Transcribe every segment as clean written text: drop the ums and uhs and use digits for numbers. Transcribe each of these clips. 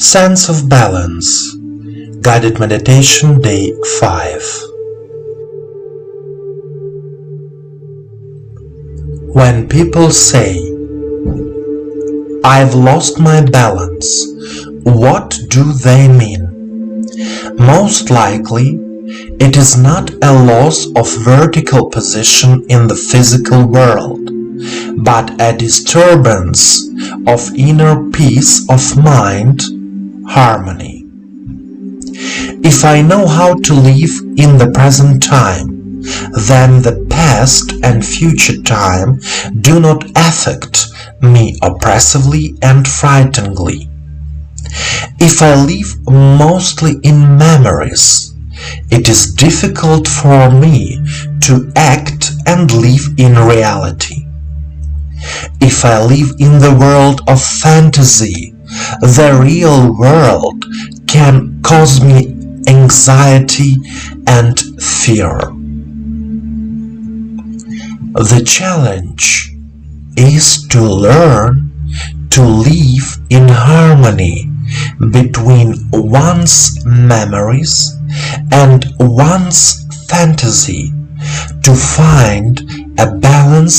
Sense of Balance, Guided Meditation Day 5. When people say, "I've lost my balance," what do they mean? Most likely, it is not a loss of vertical position in the physical world, but a disturbance of inner peace of mind, harmony. If I know how to live in the present time, then the past and future time do not affect me oppressively and frighteningly. If I live mostly in memories, it is difficult for me to act and live in reality. If I live in the world of fantasy, the real world can cause me anxiety and fear. The challenge is to learn to live in harmony between one's memories and one's fantasy, to find a balance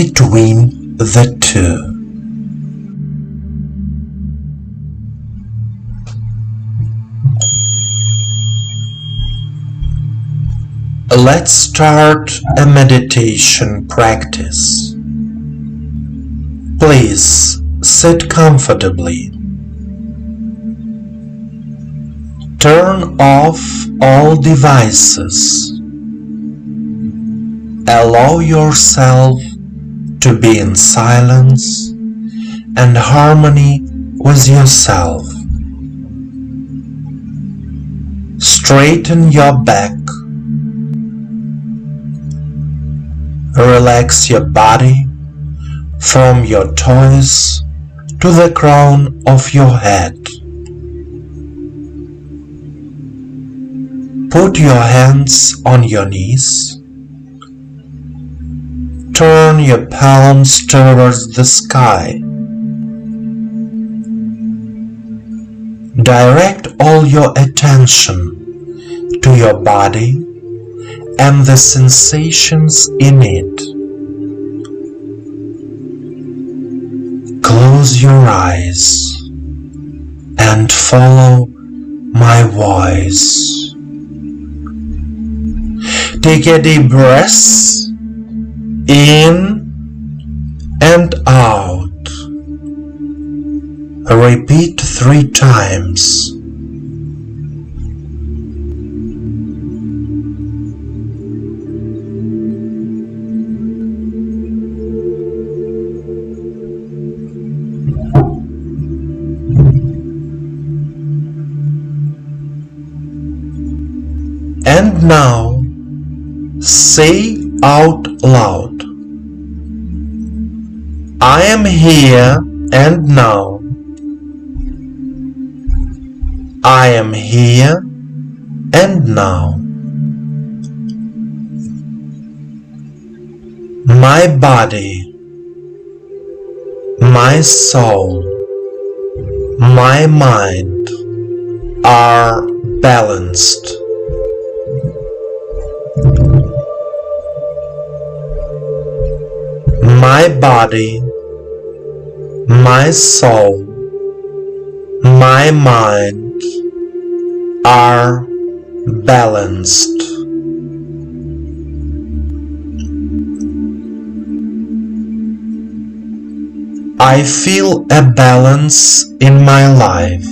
between the two. Let's start a meditation practice. Please sit comfortably. Turn off all devices. Allow yourself to be in silence and harmony with yourself. Straighten your back. Relax your body from your toes to the crown of your head. Put your hands on your knees. Turn your palms towards the sky. Direct all your attention to your body and the sensations in it. Close your eyes and follow my voice. Take a deep breath in and out. Repeat 3 times. And now, say out loud, "I am here and now. I am here and now. My body, my soul, my mind are balanced. My body, my soul, my mind are balanced. I feel a balance in my life.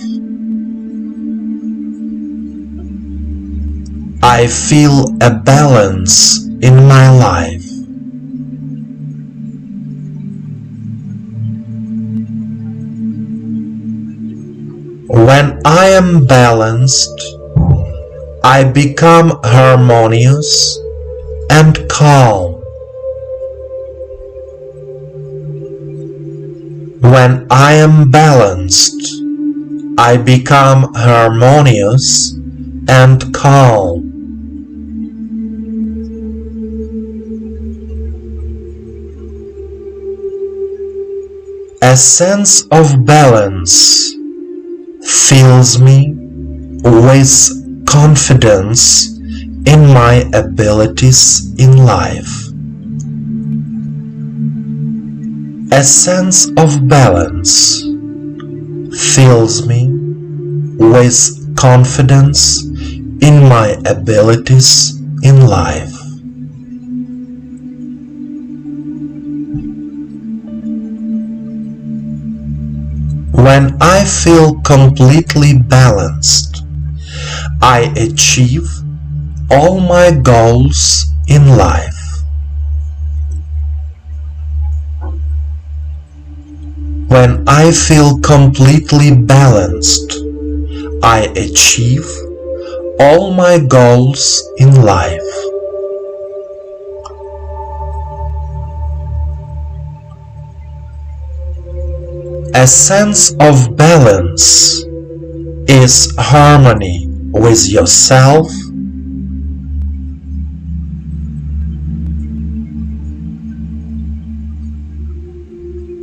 I feel a balance in my life. When I am balanced, I become harmonious and calm. When I am balanced, I become harmonious and calm. A sense of balance fills me with confidence in my abilities in life. A sense of balance fills me with confidence in my abilities in life. When I feel completely balanced, I achieve all my goals in life. When I feel completely balanced, I achieve all my goals in life. A sense of balance is harmony with yourself,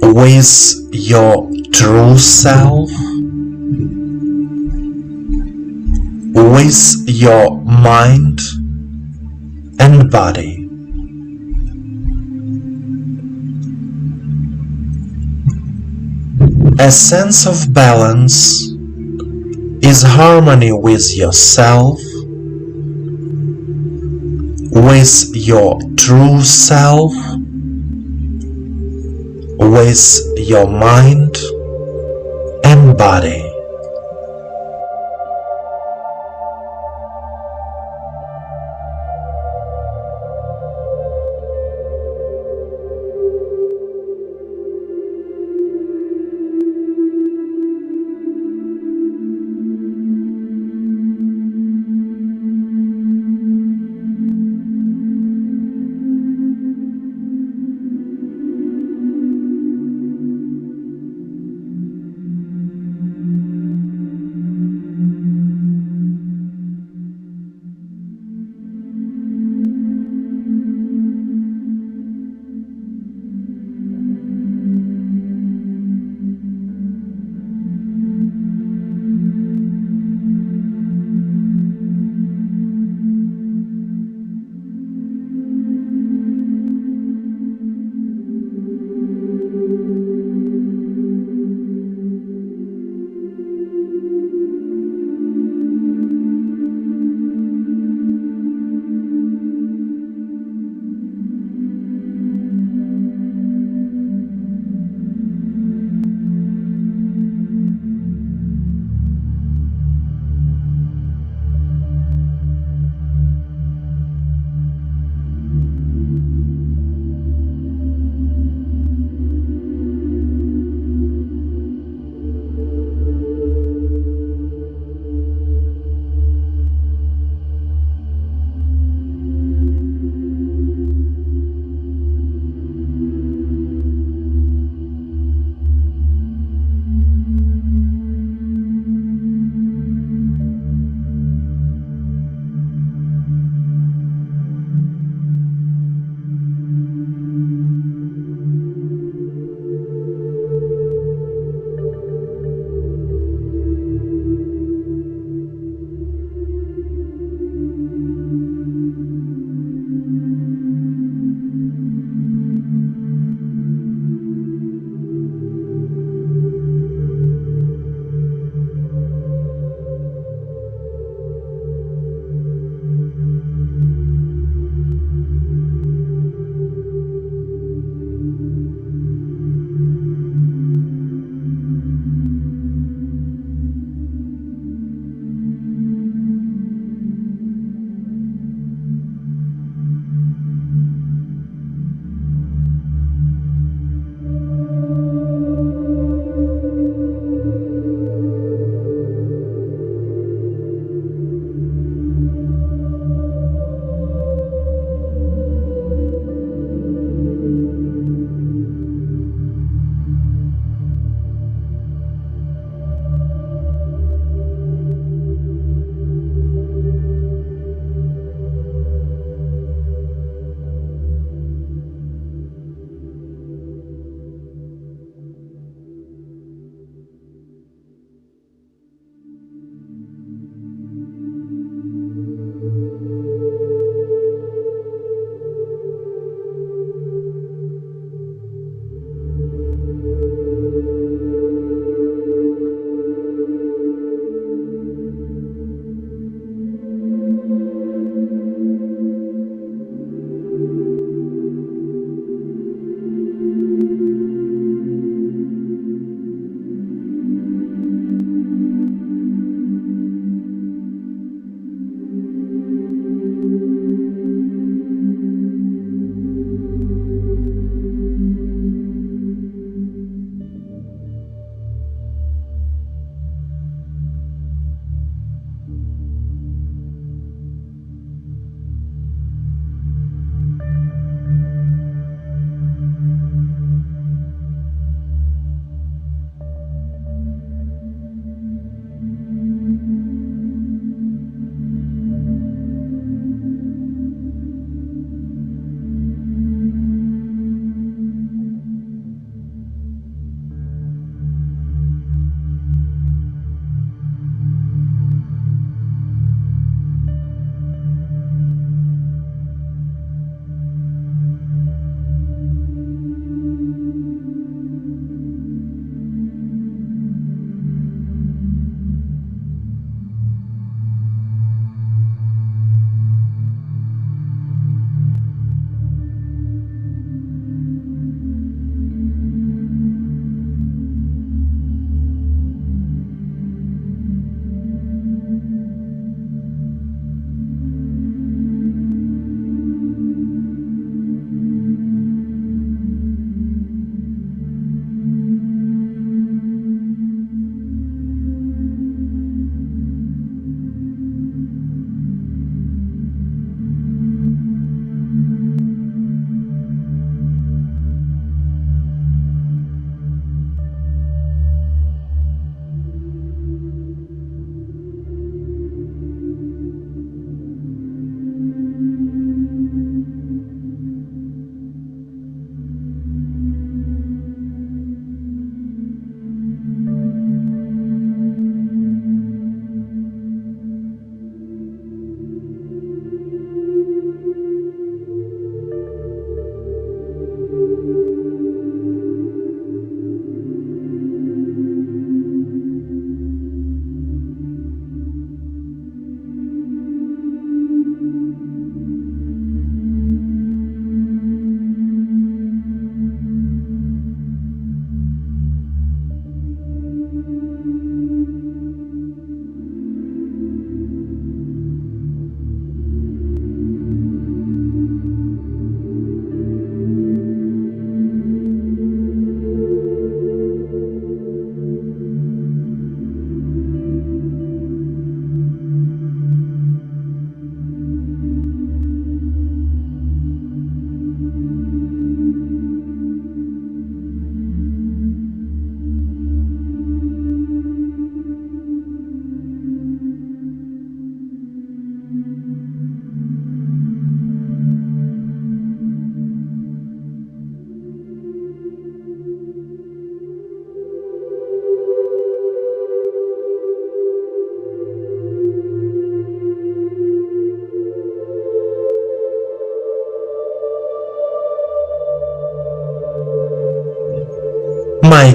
with your true self, with your mind and body. A sense of balance is harmony with yourself, with your true self, with your mind and body.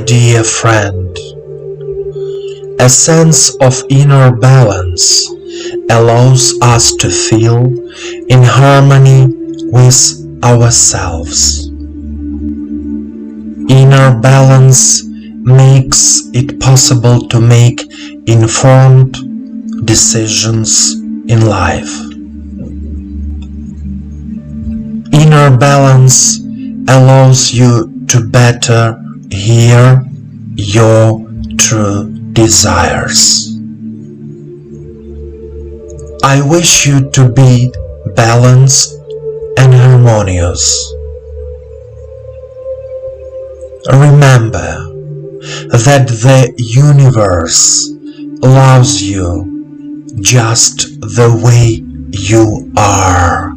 dear friend. A sense of inner balance allows us to feel in harmony with ourselves. Inner balance makes it possible to make informed decisions in life. Inner balance allows you to better hear your true desires. I wish you to be balanced and harmonious. Remember that the universe loves you just the way you are.